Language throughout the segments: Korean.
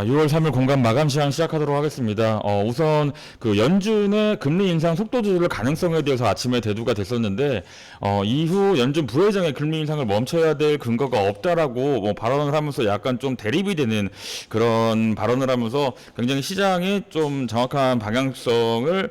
6월 3일 공감 마감 시황 시작하도록 하겠습니다. 우선 그 연준의 금리 인상 속도 조절 가능성에 대해서 아침에 대두가 됐었는데, 이후 연준 부회장의 금리 인상을 멈춰야 될 근거가 없다라고 발언을 하면서 약간 좀 대립이 되는 그런 발언을 하면서 굉장히 시장에 좀 정확한 방향성을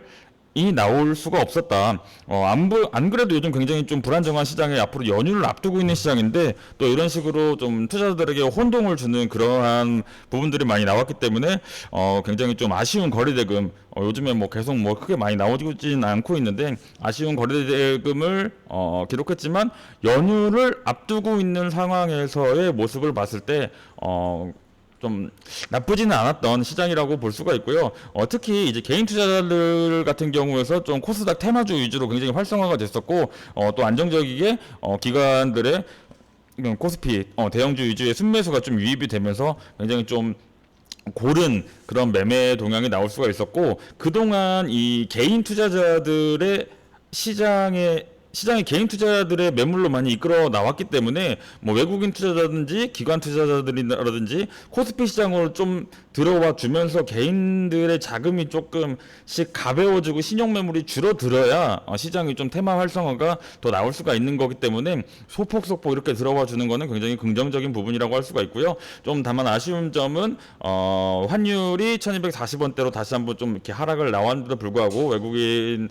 이 나올 수가 없었다. 안 그래도 요즘 굉장히 좀 불안정한 시장에 앞으로 연휴를 앞두고 있는 시장인데 또 이런 식으로 좀 투자자들에게 혼동을 주는 그러한 부분들이 많이 나왔기 때문에 굉장히 좀 아쉬운 거래대금 요즘에 뭐 계속 뭐 크게 많이 나오지는 않고 있는데 아쉬운 거래대금을 기록했지만 연휴를 앞두고 있는 상황에서의 모습을 봤을 때 좀 나쁘지는 않았던 시장이라고 볼 수가 있고요. 특히 이제 개인 투자자들 같은 경우에서 좀 코스닥 테마주 위주로 굉장히 활성화가 됐었고, 또 안정적이게 기관들의 코스피 대형주 위주의 순매수가 좀 유입이 되면서 굉장히 좀 고른 그런 매매 동향이 나올 수가 있었고, 그동안 이 개인 투자자들의 시장의 개인 투자자들의 매물로 많이 이끌어 나왔기 때문에 뭐 외국인 투자자든지 기관 투자자들이라든지 코스피 시장으로 좀 들어와 주면서 개인들의 자금이 조금씩 가벼워지고 신용 매물이 줄어들어야 시장이 좀 테마 활성화가 더 나올 수가 있는 거기 때문에 소폭 이렇게 들어와 주는 거는 굉장히 긍정적인 부분이라고 할 수가 있고요. 좀 다만 아쉬운 점은 환율이 1240원대로 다시 한번 좀 이렇게 하락을 나왔는데도 불구하고 외국인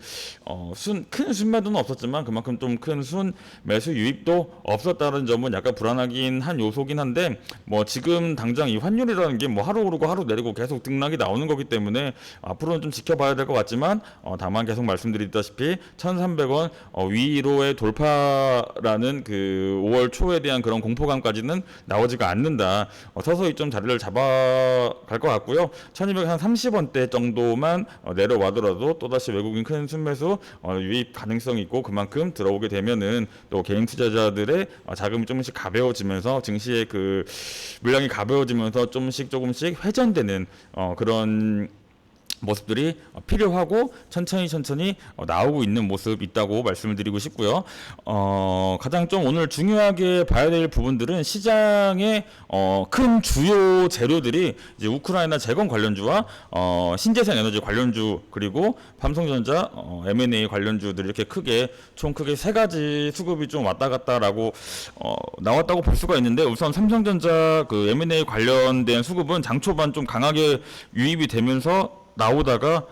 큰 순매도는 없었지만 그만큼 좀 큰 순 매수 유입도 없었다는 점은 약간 불안하긴 한 요소긴 한데, 뭐 지금 당장 이 환율이라는 게 뭐 하루 오르고 하루 내리고 계속 등락이 나오는 거기 때문에 앞으로는 좀 지켜봐야 될 것 같지만, 다만 계속 말씀드렸다시피 1,300원 위로의 돌파라는 그 5월 초에 대한 그런 공포감까지는 나오지가 않는다. 서서히 좀 자리를 잡아갈 것 같고요. 1,230원대 정도만 내려와더라도 또다시 외국인 큰 순매수 유입 가능성이 있고, 그만큼 들어오게 되면은 또 개인 투자자들의 자금이 조금씩 가벼워지면서 증시의 그 물량이 가벼워지면서 조금씩 회전되는 그런 모습들이 필요하고 천천히 나오고 있는 모습 있다고 말씀을 드리고 싶고요. 가장 좀 오늘 중요하게 봐야 될 부분들은 시장의 큰 주요 재료들이 이제 우크라이나 재건 관련주와 신재생 에너지 관련주, 그리고 삼성전자 M&A 관련주들이 이렇게 총 크게 세 가지 수급이 좀 왔다 갔다라고 나왔다고 볼 수가 있는데, 우선 삼성전자 그 M&A 관련된 수급은 장 초반 좀 강하게 유입이 되면서 나오다가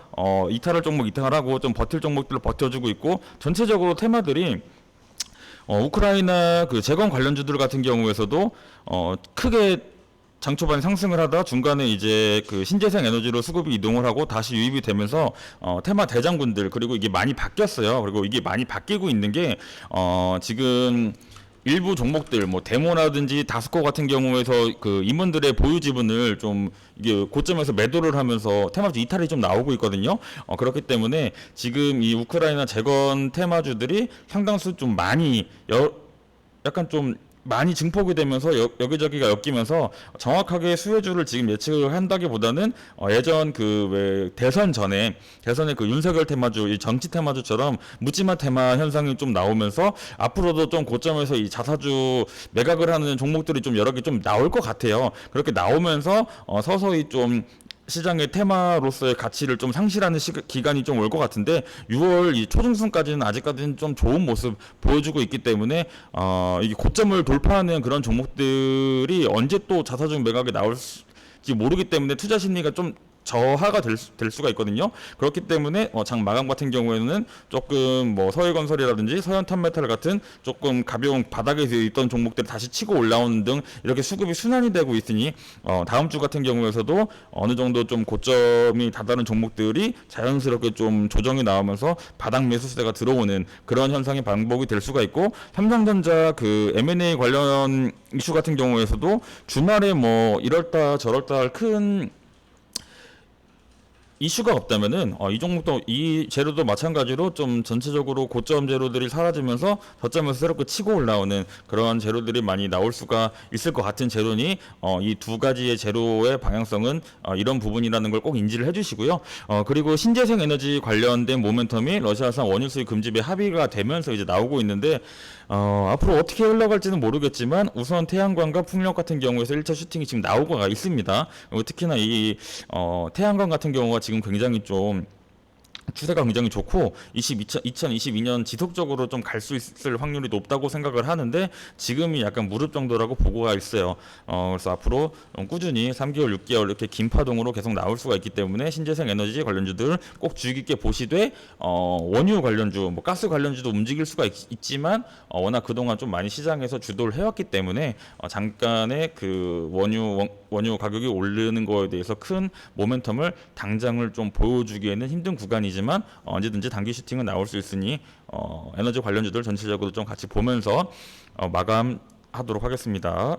이탈할 종목 이탈하고 좀 버틸 종목들을 버텨주고 있고, 전체적으로 테마들이 우크라이나 그 재건 관련주들 같은 경우에서도 크게 장 초반에 상승을 하다 중간에 이제 그 신재생 에너지로 수급이 이동을 하고 다시 유입이 되면서 테마 대장군들, 그리고 이게 많이 바뀌었어요. 그리고 이게 많이 바뀌고 있는 게 지금 일부 종목들 뭐 데모라든지 다스코 같은 경우에서 그 임원들의 보유 지분을 좀 이게 고점에서 매도를 하면서 테마주 이탈이 좀 나오고 있거든요. 그렇기 때문에 지금 이 우크라이나 재건 테마주들이 상당수 좀 많이 약간 좀 많이 증폭이 되면서 여기저기가 엮이면서 정확하게 수혜주를 지금 예측을 한다기보다는 예전 그 왜 대선에 그 윤석열 테마주, 이 정치 테마주처럼 묻지마 테마 현상이 좀 나오면서 앞으로도 좀 고점에서 이 자사주 매각을 하는 종목들이 좀 여러 개 좀 나올 것 같아요. 그렇게 나오면서 서서히 좀 시장의 테마로서의 가치를 좀 상실하는 기간이 좀 올 것 같은데, 6월 이 초중순까지는 아직까지는 좀 좋은 모습 보여주고 있기 때문에 이게 고점을 돌파하는 그런 종목들이 언제 또 자사주 매각이 나올지 모르기 때문에 투자 심리가 좀 저하가 될 수가 있거든요. 그렇기 때문에 장 마감 같은 경우에는 조금 뭐 서해건설이라든지 서현탄메탈 같은 조금 가벼운 바닥에서 있던 종목들이 다시 치고 올라오는 등 이렇게 수급이 순환이 되고 있으니 다음 주 같은 경우에서도 어느 정도 좀 고점이 다다른 종목들이 자연스럽게 좀 조정이 나오면서 바닥 매수세가 들어오는 그런 현상이 반복이 될 수가 있고, 삼성전자 그 M&A 관련 이슈 같은 경우에서도 주말에 뭐 이럴다 저럴다 큰 이슈가 없다면은 이 종목도 이 재료도 마찬가지로 좀 전체적으로 고점 재료들이 사라지면서 저점에서 새롭게 치고 올라오는 그런 재료들이 많이 나올 수가 있을 것 같은 재료니 이 두 가지의 재료의 방향성은 이런 부분이라는 걸 꼭 인지를 해주시고요. 그리고 신재생 에너지 관련된 모멘텀이 러시아산 원유 수입 금지에 합의가 되면서 이제 나오고 있는데 앞으로 어떻게 흘러갈지는 모르겠지만 우선 태양광과 풍력 같은 경우에서 1차 슈팅이 지금 나오고 있습니다. 특히나 이 태양광 같은 경우가 지금 굉장히 좀 추세가 굉장히 좋고 2022년 지속적으로 좀 갈 수 있을 확률이 높다고 생각을 하는데 지금이 약간 무릎 정도라고 보고가 있어요. 그래서 앞으로 꾸준히 3개월, 6개월 이렇게 긴 파동으로 계속 나올 수가 있기 때문에 신재생 에너지 관련주들 꼭 주의 깊게 보시되 원유 관련주, 뭐 가스 관련주도 움직일 수가 있지만 워낙 그동안 좀 많이 시장에서 주도를 해왔기 때문에 잠깐의 그 원유 가격이 오르는 거에 대해서 큰 모멘텀을 당장을 좀 보여주기에는 힘든 구간이지만 언제든지 단기 슈팅은 나올 수 있으니 에너지 관련주들 전체적으로 좀 같이 보면서 마감하도록 하겠습니다.